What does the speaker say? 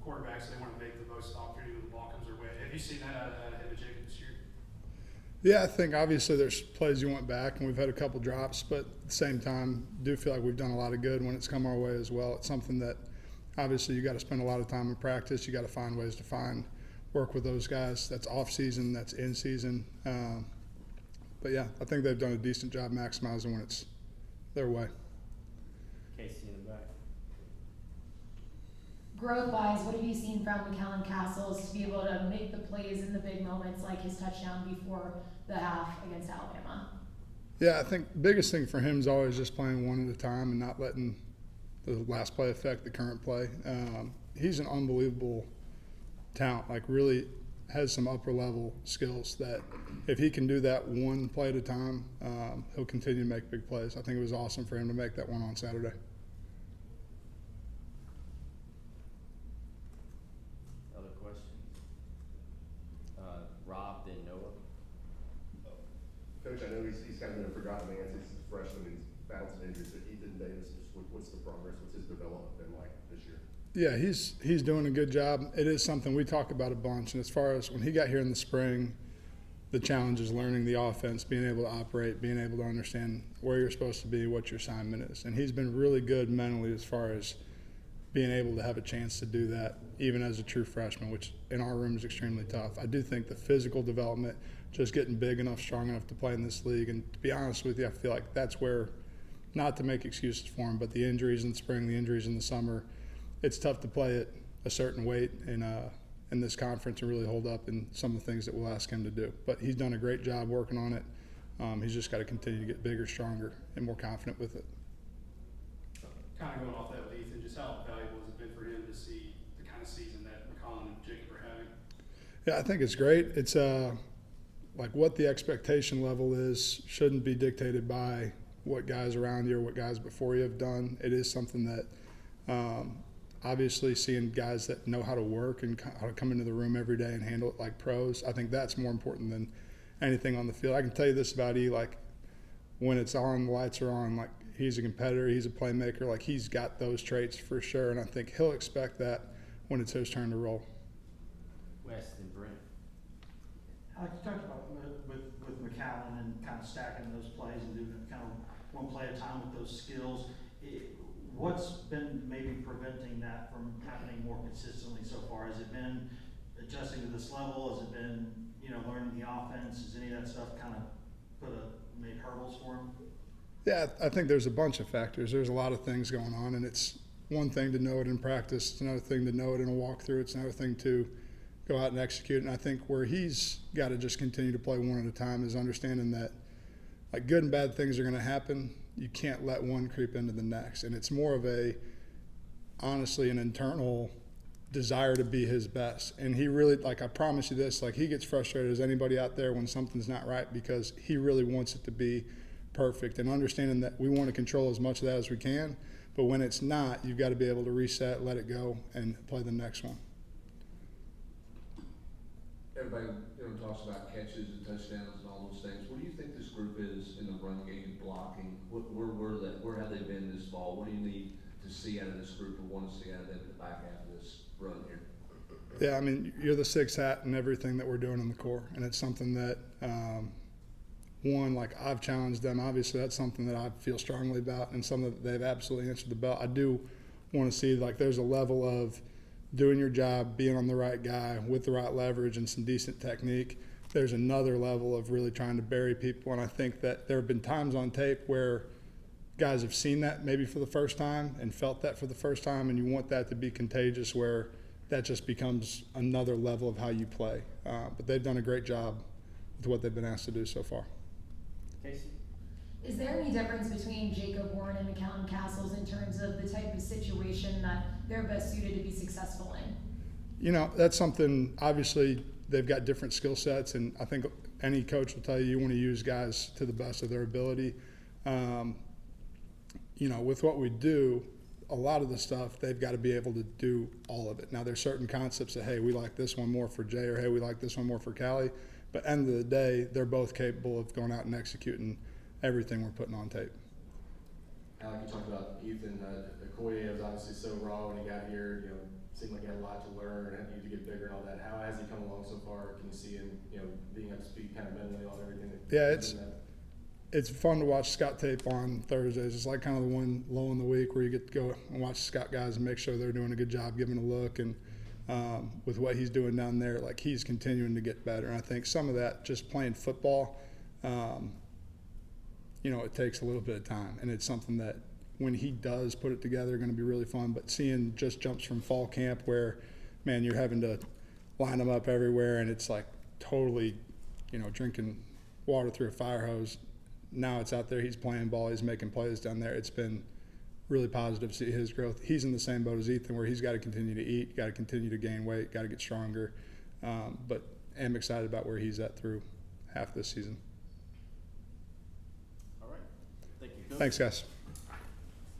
quarterbacks, they want to make the most opportunity when the ball comes their way. Have you seen that out of Jacob this year? Yeah, I think obviously there's plays you want back, and we've had a couple drops, but at the same time, do feel like we've done a lot of good when it's come our way as well. It's something that obviously you got to spend a lot of time in practice. You got to find ways to work with those guys. That's off season, that's in season. But yeah, I think they've done a decent job maximizing when it's their way. Casey in the back. Growth-wise, what have you seen from McAllen Castles to be able to make the plays in the big moments like his touchdown before the half against Alabama? Yeah, I think the biggest thing for him is always just playing one at a time and not letting the last play affect the current play. He's an unbelievable talent, like really has some upper level skills that if he can do that one play at a time, he'll continue to make big plays. I think it was awesome for him to make that one on Saturday. Other questions? Rob, then Noah. Coach, I know he's kind of been a forgotten man since he's a freshman. He's bouncing injuries. But Ethan Davis, what's the progress? What's his development been like this year? Yeah, he's doing a good job. It is something we talk about a bunch. And as far as when he got here in the spring, the challenge is learning the offense, being able to operate, being able to understand where you're supposed to be, what your assignment is. And he's been really good mentally as far as being able to have a chance to do that, even as a true freshman, which in our room is extremely tough. I do think the physical development, just getting big enough, strong enough to play in this league, and to be honest with you, I feel like that's where, not to make excuses for him, but the injuries in the spring, the injuries in the summer, it's tough to play at a certain weight in this conference and really hold up in some of the things that we'll ask him to do. But he's done a great job working on it. He's just got to continue to get bigger, stronger, and more confident with it. Kind of going off that with Ethan, just how valuable has it been for him to see the kind of season that McAllen and Jacob are having? Yeah, I think it's great. It's like what the expectation level is shouldn't be dictated by what guys around you or what guys before you have done. It is something that obviously seeing guys that know how to work and how to come into the room every day and handle it like pros, I think that's more important than anything on the field. I can tell you this about E, like when it's on, the lights are on, like he's a competitor, he's a playmaker, like he's got those traits for sure, and I think he'll expect that when it's his turn to roll. West and Brent. Alec, you talked about with McAllen and kind of stacking those plays and doing kind of one play at a time with those skills. What's been maybe preventing that from happening more consistently so far? Has it been adjusting to this level? Has it been, learning the offense? Has any of that stuff kind of made hurdles for him? Yeah, I think there's a bunch of factors. There's a lot of things going on, and it's one thing to know it in practice. It's another thing to know it in a walkthrough. It's another thing to go out and execute. And I think where he's got to just continue to play one at a time is understanding that like good and bad things are going to happen. You can't let one creep into the next. And it's more of honestly, an internal desire to be his best. And he really, like I promise you this, like he gets frustrated as anybody out there when something's not right because he really wants it to be perfect, and understanding that we want to control as much of that as we can, but when it's not, you've got to be able to reset, let it go, and play the next one. Everybody talks about catches and touchdowns and all those things. What do you think this group is in the run game, blocking? Where have they been this fall? What do you need to see out of this group or want to see out of them in the back half of this run here? Yeah, I mean, you're the sixth hat in everything that we're doing in the core, and it's something that like I've challenged them. Obviously, that's something that I feel strongly about and something that they've absolutely answered the bell. I do want to see like there's a level of doing your job, being on the right guy with the right leverage and some decent technique. There's another level of really trying to bury people, and I think that there have been times on tape where guys have seen that maybe for the first time and felt that for the first time, and you want that to be contagious where that just becomes another level of how you play. But they've done a great job with what they've been asked to do so far. Casey? Is there any difference between Jacob Warren and McAllen Castles in terms of the type of situation that they're best suited to be successful in? That's something, obviously, they've got different skill sets, and I think any coach will tell you want to use guys to the best of their ability. With what we do, a lot of the stuff, they've got to be able to do all of it. Now, there's certain concepts that, hey, we like this one more for Jay, or hey, we like this one more for Callie. But at the end of the day, they're both capable of going out and executing everything we're putting on tape. Alec, you talked about Ethan, Okoye was obviously so raw when he got here, you know, seemed like he had a lot to learn, and needed to get bigger and all that. How has he come along so far? Can you see him, you know, being up to speed kind of mentally on everything that? Yeah, he's doing that? it's fun to watch Scott tape on Thursdays. It's like kind of the one low in the week where you get to go and watch Scott guys and make sure they're doing a good job, giving a look. And with what he's doing down there, like he's continuing to get better. And I think some of that just playing football, you know, it takes a little bit of time. And it's something that when he does put it together, going to be really fun. But seeing just jumps from fall camp where, man, you're having to line them up everywhere and it's like totally, you know, drinking water through a fire hose. Now it's out there, he's playing ball, he's making plays down there. It's been really positive to see his growth. He's in the same boat as Ethan where he's got to continue to eat, got to continue to gain weight, got to get stronger. But I'm excited about where he's at through half this season. All right. Thank you, Coach. Thanks, guys.